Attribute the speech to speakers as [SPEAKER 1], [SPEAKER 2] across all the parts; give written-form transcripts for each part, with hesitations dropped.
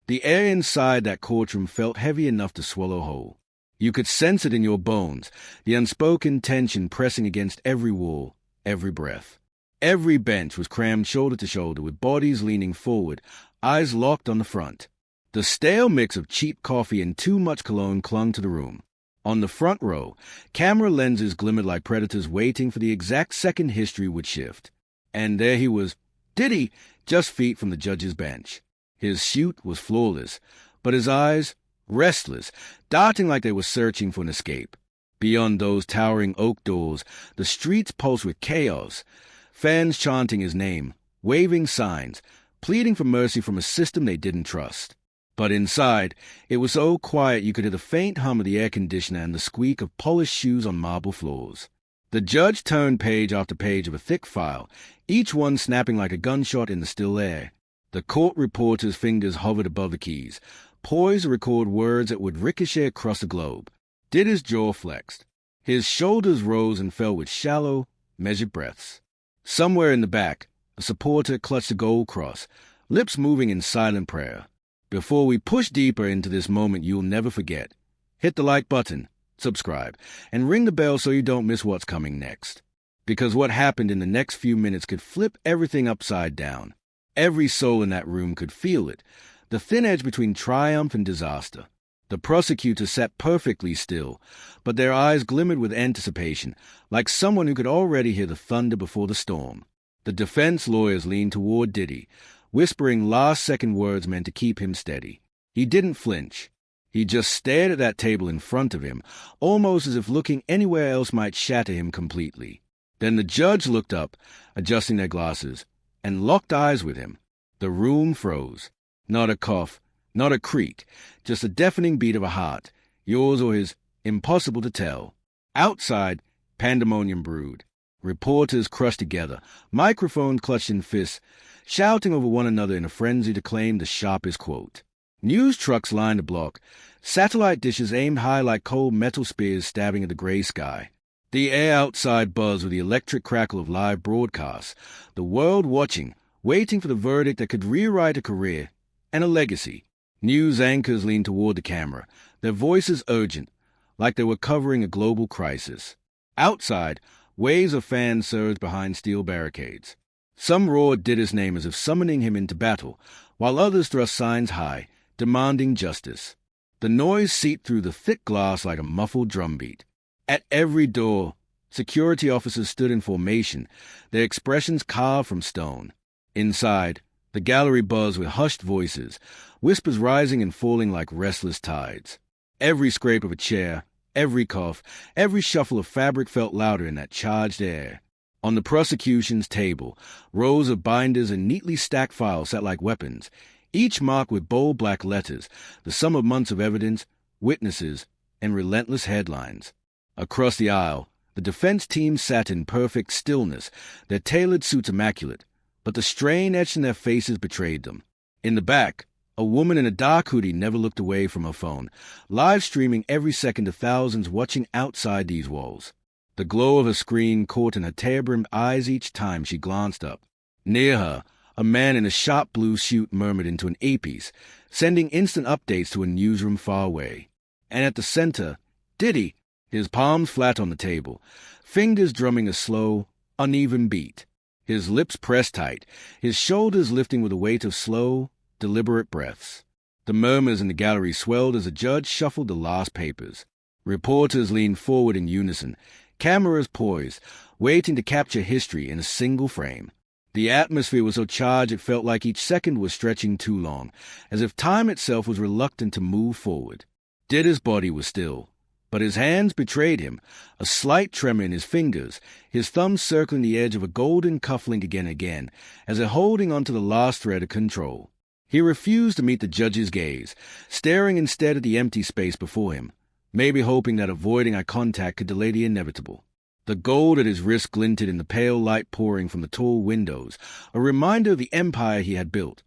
[SPEAKER 1] The air inside that courtroom felt heavy enough to swallow whole. You could sense it in your bones, the unspoken tension pressing against every wall, every breath. Every bench was crammed shoulder to shoulder with bodies leaning forward, eyes locked on the front. The stale mix of cheap coffee and too much cologne clung to the room. On the front row, camera lenses glimmered like predators waiting for the exact second history would shift. And there he was, Diddy, just feet from the judge's bench. His suit was flawless, but his eyes, restless, darting like they were searching for an escape. Beyond those towering oak doors, the streets pulsed with chaos, fans chanting his name, waving signs, pleading for mercy from a system they didn't trust. But inside, it was so quiet you could hear the faint hum of the air conditioner and the squeak of polished shoes on marble floors. The judge turned page after page of a thick file, each one snapping like a gunshot in the still air. The court reporter's fingers hovered above the keys, poised to record words that would ricochet across the globe. Diddy's jaw flexed. His shoulders rose and fell with shallow, measured breaths. Somewhere in the back, a supporter clutched a gold cross, lips moving in silent prayer. Before we push deeper into this moment you'll never forget, hit the like button, subscribe, and ring the bell so you don't miss what's coming next. Because what happened in the next few minutes could flip everything upside down. Every soul in that room could feel it, the thin edge between triumph and disaster. The prosecutor sat perfectly still, but their eyes glimmered with anticipation, like someone who could already hear the thunder before the storm. The defense lawyers leaned toward Diddy, whispering last-second words meant to keep him steady. He didn't flinch. He just stared at that table in front of him, almost as if looking anywhere else might shatter him completely. Then the judge looked up, adjusting their glasses, and locked eyes with him. The room froze. Not a cough, not a creak, just a deafening beat of a heart, yours or his, impossible to tell. Outside, pandemonium brewed. Reporters crushed together, microphones clutched in fists, shouting over one another in a frenzy to claim the sharpest quote. News trucks lined the block, satellite dishes aimed high like cold metal spears stabbing at the gray sky. The air outside buzzed with the electric crackle of live broadcasts, the world watching, waiting for the verdict that could rewrite a career and a legacy. News anchors leaned toward the camera, their voices urgent, like they were covering a global crisis. Outside, waves of fans surged behind steel barricades. Some roared Diddy's name as if summoning him into battle, while others thrust signs high, demanding justice. The noise seeped through the thick glass like a muffled drumbeat. At every door, security officers stood in formation, their expressions carved from stone. Inside, the gallery buzzed with hushed voices, whispers rising and falling like restless tides. Every scrape of a chair, every cough, every shuffle of fabric felt louder in that charged air. On the prosecution's table, rows of binders and neatly stacked files sat like weapons, each marked with bold black letters, the sum of months of evidence, witnesses, and relentless headlines. Across the aisle, the defense team sat in perfect stillness, their tailored suits immaculate, but the strain etched in their faces betrayed them. In the back, a woman in a dark hoodie never looked away from her phone, live streaming every second to thousands watching outside these walls. The glow of her screen caught in her tear-brimmed eyes each time she glanced up. Near her, a man in a sharp blue suit murmured into an earpiece, sending instant updates to a newsroom far away. And at the center, Diddy, his palms flat on the table, fingers drumming a slow, uneven beat, his lips pressed tight, his shoulders lifting with the weight of slow, deliberate breaths. The murmurs in the gallery swelled as the judge shuffled the last papers. Reporters leaned forward in unison, cameras poised, waiting to capture history in a single frame. The atmosphere was so charged it felt like each second was stretching too long, as if time itself was reluctant to move forward. Diddy's body was still, but his hands betrayed him, a slight tremor in his fingers, his thumbs circling the edge of a golden cufflink again and again, as if holding onto the last thread of control. He refused to meet the judge's gaze, staring instead at the empty space before him, maybe hoping that avoiding eye contact could delay the inevitable. The gold at his wrist glinted in the pale light pouring from the tall windows, a reminder of the empire he had built,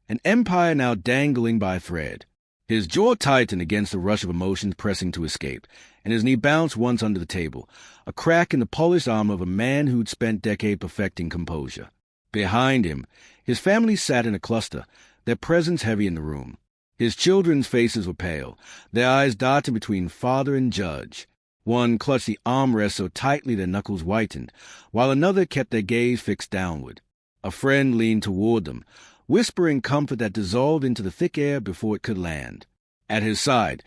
[SPEAKER 1] an empire now dangling by a thread. His jaw tightened against the rush of emotions pressing to escape, and his knee bounced once under the table, a crack in the polished armor of a man who'd spent decades perfecting composure. Behind him, his family sat in a cluster, their presence heavy in the room. His children's faces were pale, their eyes darting between father and judge. One clutched the armrest so tightly their knuckles whitened, while another kept their gaze fixed downward. A friend leaned toward them, whispering comfort that dissolved into the thick air before it could land. At his side,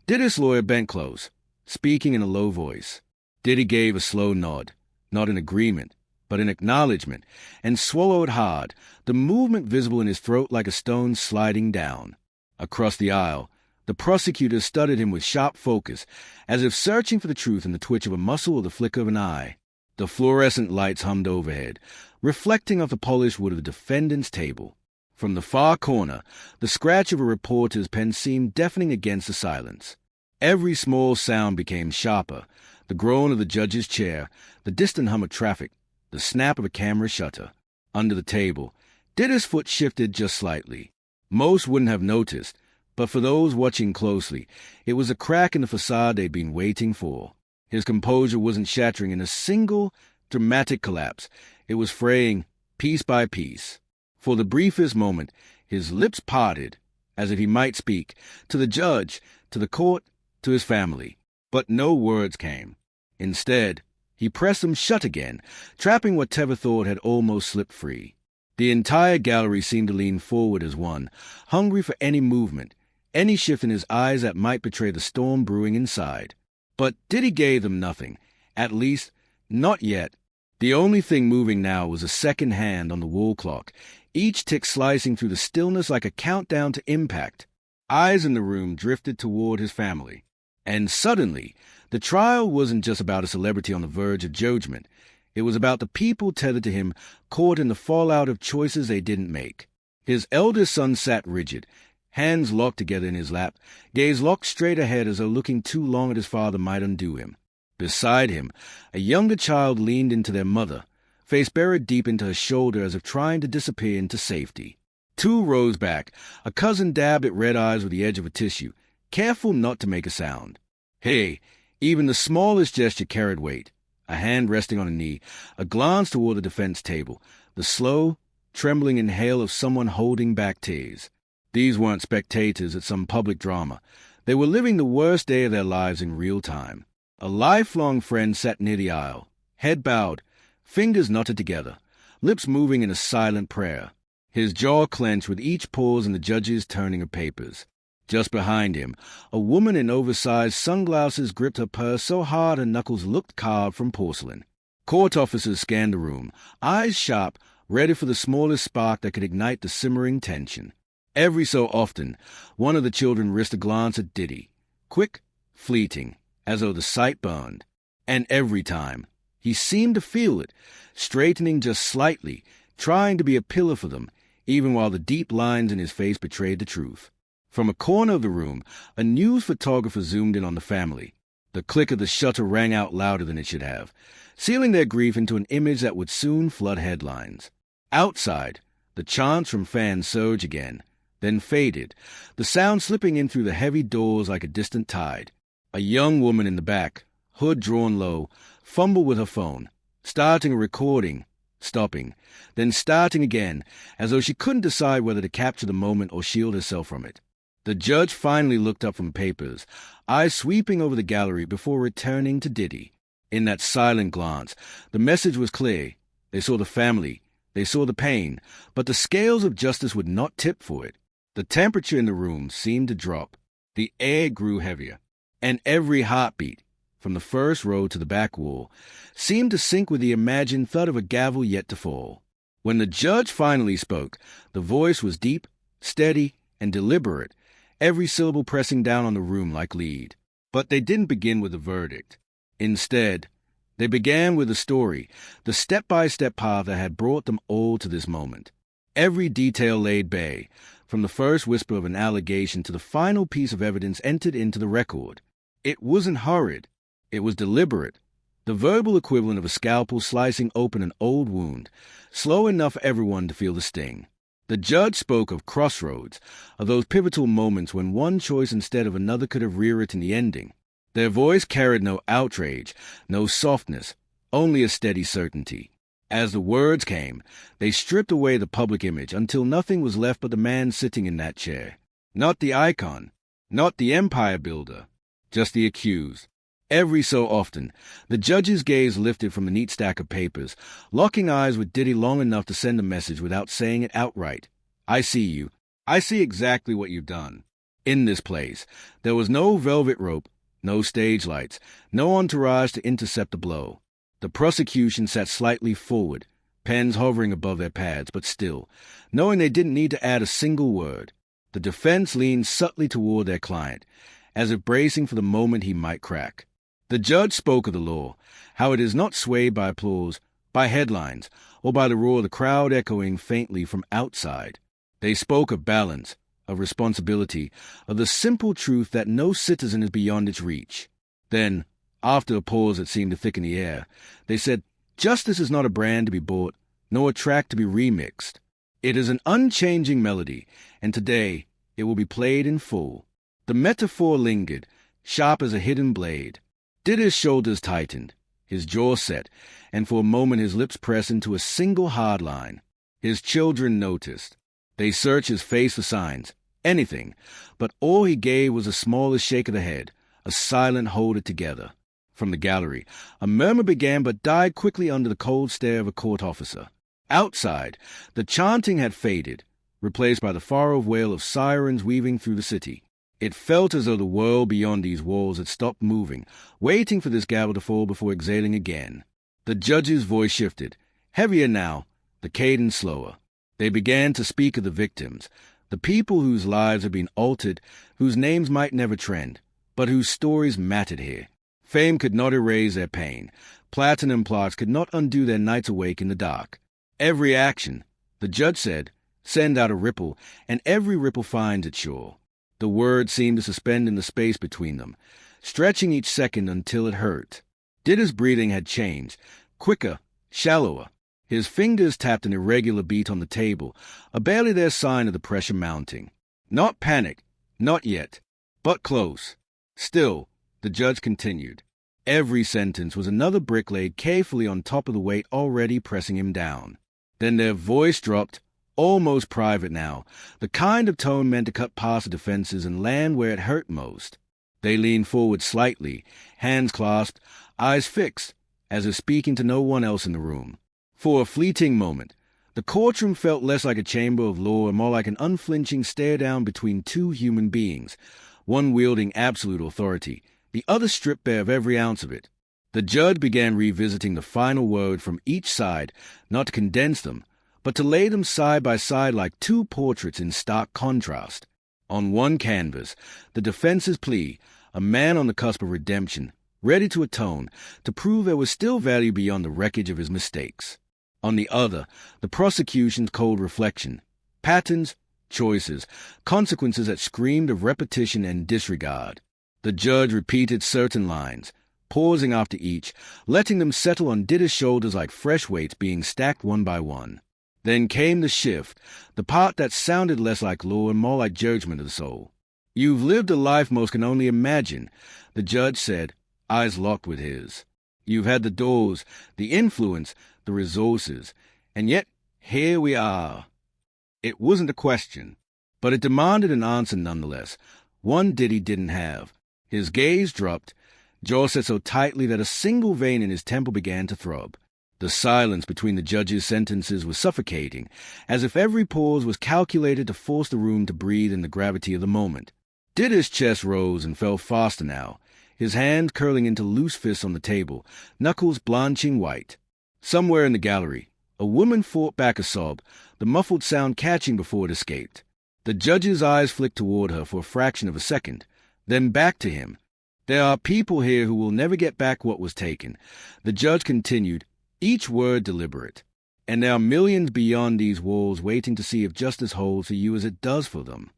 [SPEAKER 1] Diddy's lawyer bent close, speaking in a low voice. Diddy gave a slow nod, not in agreement, but in acknowledgement, and swallowed hard, the movement visible in his throat like a stone sliding down. Across the aisle, the prosecutor studied him with sharp focus, as if searching for the truth in the twitch of a muscle or the flicker of an eye. The fluorescent lights hummed overhead, reflecting off the polished wood of the defendant's table. From the far corner, the scratch of a reporter's pen seemed deafening against the silence. Every small sound became sharper, the groan of the judge's chair, the distant hum of traffic, the snap of a camera shutter. Under the table, Diddy's foot shifted just slightly. Most wouldn't have noticed, but for those watching closely, it was a crack in the facade they'd been waiting for. His composure wasn't shattering in a single, dramatic collapse. It was fraying piece by piece. For the briefest moment, his lips parted, as if he might speak, to the judge, to the court, to his family. But no words came. Instead, he pressed them shut again, trapping whatever thought had almost slipped free. The entire gallery seemed to lean forward as one, hungry for any movement, any shift in his eyes that might betray the storm brewing inside. But Diddy gave them nothing, at least, not yet. The only thing moving now was a second hand on the wall clock, each tick slicing through the stillness like a countdown to impact. Eyes in the room drifted toward his family. And suddenly, the trial wasn't just about a celebrity on the verge of judgment. It was about the people tethered to him, caught in the fallout of choices they didn't make. His eldest son sat rigid, hands locked together in his lap, gaze locked straight ahead as though looking too long at his father might undo him. Beside him, a younger child leaned into their mother, face buried deep into her shoulder as if trying to disappear into safety. 2 rows back, a cousin dabbed at red eyes with the edge of a tissue, careful not to make a sound. Hey, even the smallest gesture carried weight. A hand resting on a knee, a glance toward the defense table, the slow, trembling inhale of someone holding back tears. These weren't spectators at some public drama. They were living the worst day of their lives in real time. A lifelong friend sat near the aisle, head bowed, fingers knotted together, lips moving in a silent prayer. His jaw clenched with each pause in the judge's turning of papers. Just behind him, a woman in oversized sunglasses gripped her purse so hard her knuckles looked carved from porcelain. Court officers scanned the room, eyes sharp, ready for the smallest spark that could ignite the simmering tension. Every so often, one of the children risked a glance at Diddy, quick, fleeting, as though the sight burned. And every time, he seemed to feel it, straightening just slightly, trying to be a pillar for them, even while the deep lines in his face betrayed the truth. From a corner of the room, a news photographer zoomed in on the family. The click of the shutter rang out louder than it should have, sealing their grief into an image that would soon flood headlines. Outside, the chants from fans surged again, then faded, the sound slipping in through the heavy doors like a distant tide. A young woman in the back, hood drawn low, fumbled with her phone, starting a recording, stopping, then starting again, as though she couldn't decide whether to capture the moment or shield herself from it. The judge finally looked up from papers, eyes sweeping over the gallery before returning to Diddy. In that silent glance, the message was clear. They saw the family, they saw the pain, but the scales of justice would not tip for it. The temperature in the room seemed to drop. The air grew heavier, and every heartbeat, from the first row to the back wall, seemed to sync with the imagined thud of a gavel yet to fall. When the judge finally spoke, the voice was deep, steady, and deliberate, every syllable pressing down on the room like lead. But they didn't begin with a verdict. Instead, they began with a story, the step-by-step path that had brought them all to this moment. Every detail laid bare, from the first whisper of an allegation to the final piece of evidence entered into the record. It wasn't hurried. It was deliberate, the verbal equivalent of a scalpel slicing open an old wound, slow enough for everyone to feel the sting. The judge spoke of crossroads, of those pivotal moments when one choice instead of another could have rewritten the ending. Their voice carried no outrage, no softness, only a steady certainty. As the words came, they stripped away the public image until nothing was left but the man sitting in that chair. Not the icon, not the empire builder, just the accused. Every so often, the judge's gaze lifted from the neat stack of papers, locking eyes with Diddy long enough to send a message without saying it outright. I see you. I see exactly what you've done. In this place, there was no velvet rope, no stage lights, no entourage to intercept the blow. The prosecution sat slightly forward, pens hovering above their pads, but still, knowing they didn't need to add a single word. The defense leaned subtly toward their client, as if bracing for the moment he might crack. The judge spoke of the law, how it is not swayed by applause, by headlines, or by the roar of the crowd echoing faintly from outside. They spoke of balance, of responsibility, of the simple truth that no citizen is beyond its reach. Then, after a pause that seemed to thicken the air, they said, justice is not a brand to be bought, nor a track to be remixed. It is an unchanging melody, and today it will be played in full. The metaphor lingered, sharp as a hidden blade. Diddy's shoulders tightened, his jaw set, and for a moment his lips pressed into a single hard line. His children noticed. They searched his face for signs, anything, but all he gave was the smallest shake of the head, a silent hold it together. From the gallery, a murmur began but died quickly under the cold stare of a court officer. Outside, the chanting had faded, replaced by the far-off wail of sirens weaving through the city. It felt as though the world beyond these walls had stopped moving, waiting for this gavel to fall before exhaling again. The judge's voice shifted, heavier now, the cadence slower. They began to speak of the victims, the people whose lives had been altered, whose names might never trend, but whose stories mattered here. Fame could not erase their pain. Platinum plots could not undo their nights awake in the dark. Every action, the judge said, send out a ripple, and every ripple finds its shore. The words seemed to suspend in the space between them, stretching each second until it hurt. Diddy's breathing had changed, quicker, shallower. His fingers tapped an irregular beat on the table, a barely there sign of the pressure mounting. Not panic, not yet, but close. Still, the judge continued. Every sentence was another brick laid carefully on top of the weight already pressing him down. Then their voice dropped, almost private now, the kind of tone meant to cut past the defenses and land where it hurt most. They leaned forward slightly, hands clasped, eyes fixed, as if speaking to no one else in the room. For a fleeting moment, the courtroom felt less like a chamber of law and more like an unflinching stare-down between two human beings, one wielding absolute authority, the other stripped bare of every ounce of it. The judge began revisiting the final word from each side, not to condense them, but to lay them side by side like two portraits in stark contrast. On one canvas, the defense's plea, a man on the cusp of redemption, ready to atone, to prove there was still value beyond the wreckage of his mistakes. On the other, the prosecution's cold reflection, patterns, choices, consequences that screamed of repetition and disregard. The judge repeated certain lines, pausing after each, letting them settle on Diddy's shoulders like fresh weights being stacked one by one. Then came the shift, the part that sounded less like law and more like judgment of the soul. You've lived a life most can only imagine, the judge said, eyes locked with his. You've had the doors, the influence, the resources, and yet here we are. It wasn't a question, but it demanded an answer nonetheless, one Diddy didn't have. His gaze dropped, jaw set so tightly that a single vein in his temple began to throb. The silence between the judge's sentences was suffocating, as if every pause was calculated to force the room to breathe in the gravity of the moment. Diddy's chest rose and fell faster now, his hands curling into loose fists on the table, knuckles blanching white. Somewhere in the gallery, a woman fought back a sob, the muffled sound catching before it escaped. The judge's eyes flicked toward her for a fraction of a second, then back to him. There are people here who will never get back what was taken. The judge continued, each word deliberate. And there are millions beyond these walls waiting to see if justice holds for you as it does for them.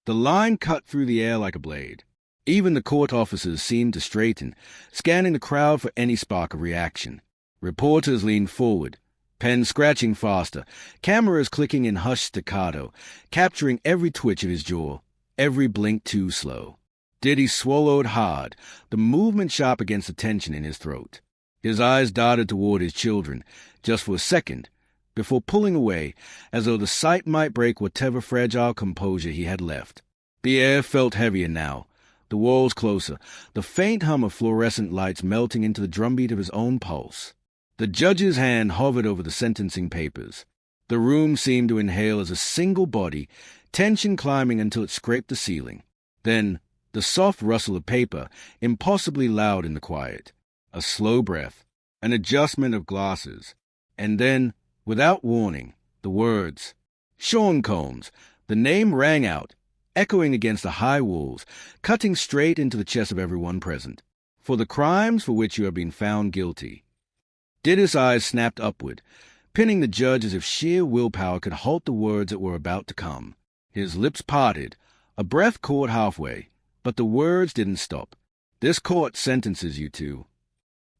[SPEAKER 1] The line cut through the air like a blade. Even the court officers seemed to straighten, scanning the crowd for any spark of reaction. Reporters leaned forward, pens scratching faster, cameras clicking in hushed staccato, capturing every twitch of his jaw, every blink too slow. Diddy swallowed hard, the movement sharp against the tension in his throat. His eyes darted toward his children, just for a second, before pulling away, as though the sight might break whatever fragile composure he had left. The air felt heavier now, the walls closer, the faint hum of fluorescent lights melting into the drumbeat of his own pulse. The judge's hand hovered over the sentencing papers. The room seemed to inhale as a single body, tension climbing until it scraped the ceiling. Then, the soft rustle of paper, impossibly loud in the quiet. A slow breath, an adjustment of glasses. And then, without warning, the words, "Sean Combs." The name rang out, echoing against the high walls, cutting straight into the chest of everyone present. "For the crimes for which you have been found guilty." Diddy's eyes snapped upward, pinning the judge as if sheer willpower could halt the words that were about to come. His lips parted, a breath caught halfway, but the words didn't stop. "This court sentences you to."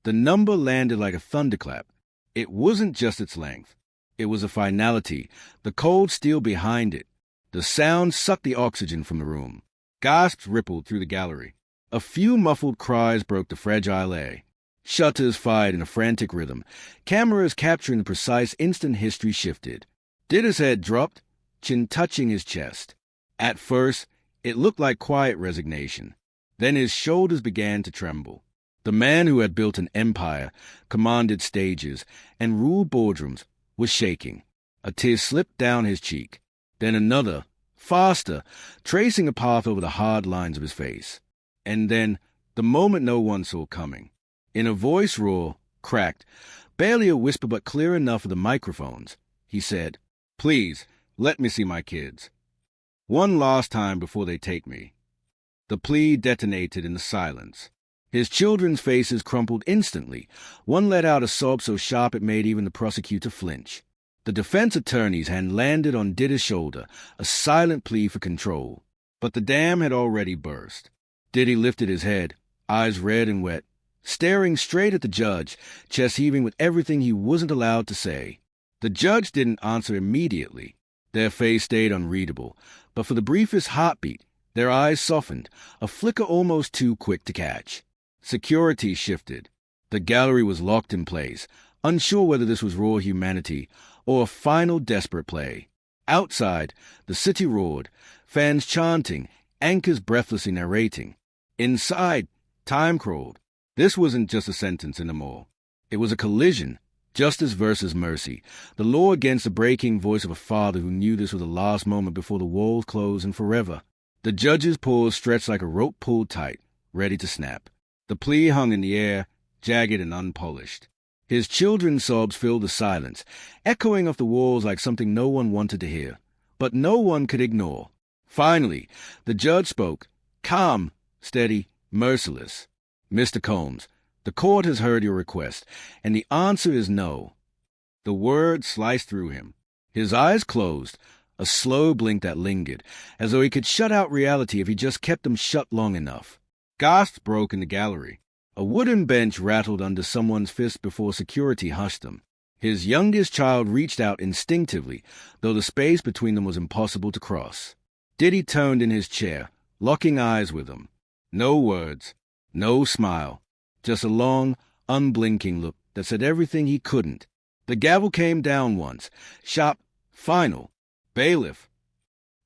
[SPEAKER 1] The number landed like a thunderclap. It wasn't just its length. It was a finality, the cold steel behind it. The sound sucked the oxygen from the room. Gasps rippled through the gallery. A few muffled cries broke the fragile air. Shutters fired in a frantic rhythm. Cameras capturing the precise instant history shifted. Diddy's head dropped, chin touching his chest. At first, it looked like quiet resignation. Then his shoulders began to tremble. The man who had built an empire, commanded stages, and ruled boardrooms was shaking. A tear slipped down his cheek. Then another, faster, tracing a path over the hard lines of his face. And then, the moment no one saw coming. In a voice raw, cracked, barely a whisper but clear enough for the microphones, he said, "Please, let me see my kids. One last time before they take me." The plea detonated in the silence. His children's faces crumpled instantly. One let out a sob so sharp it made even the prosecutor flinch. The defense attorney's hand landed on Diddy's shoulder, a silent plea for control. But the dam had already burst. Diddy lifted his head, eyes red and wet, staring straight at the judge, chest heaving with everything he wasn't allowed to say. The judge didn't answer immediately. Their face stayed unreadable, but for the briefest heartbeat, their eyes softened, a flicker almost too quick to catch. Security shifted. The gallery was locked in place, unsure whether this was raw humanity or a final desperate play. Outside, the city roared, fans chanting, anchors breathlessly narrating. Inside, time crawled. This wasn't just a sentence anymore. It was a collision, justice versus mercy, the law against the breaking voice of a father who knew this was the last moment before the walls closed and forever. The judge's paws stretched like a rope pulled tight, ready to snap. The plea hung in the air, jagged and unpolished. His children's sobs filled the silence, echoing off the walls like something no one wanted to hear, but no one could ignore. Finally, the judge spoke, calm, steady, merciless. "Mr. Combs, the court has heard your request, and the answer is no." The word sliced through him. His eyes closed, a slow blink that lingered, as though he could shut out reality if he just kept them shut long enough. Gasps broke in the gallery. A wooden bench rattled under someone's fist before security hushed them. His youngest child reached out instinctively, though the space between them was impossible to cross. Diddy turned in his chair, locking eyes with him. No words, no smile, just a long, unblinking look that said everything he couldn't. The gavel came down once, sharp, final. "Bailiff."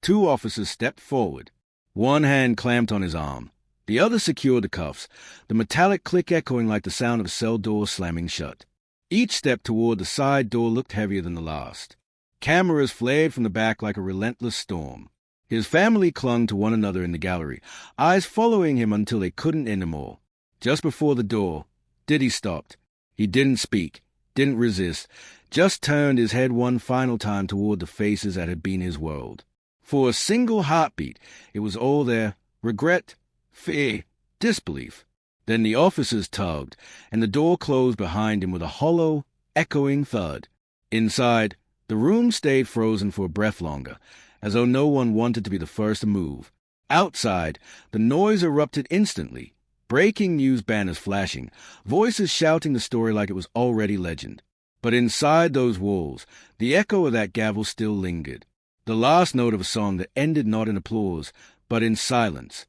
[SPEAKER 1] Two officers stepped forward. One hand clamped on his arm. The other secured the cuffs, the metallic click echoing like the sound of a cell door slamming shut. Each step toward the side door looked heavier than the last. Cameras flared from the back like a relentless storm. His family clung to one another in the gallery, eyes following him until they couldn't anymore. Just before the door, Diddy stopped. He didn't speak, didn't resist, just turned his head one final time toward the faces that had been his world. For a single heartbeat, it was all there, regret, fear, disbelief. Then the officers tugged, and the door closed behind him with a hollow, echoing thud. Inside, the room stayed frozen for a breath longer, as though no one wanted to be the first to move. Outside, the noise erupted instantly, breaking news banners flashing, voices shouting the story like it was already legend. But inside those walls, the echo of that gavel still lingered. The last note of a song that ended not in applause, but in silence.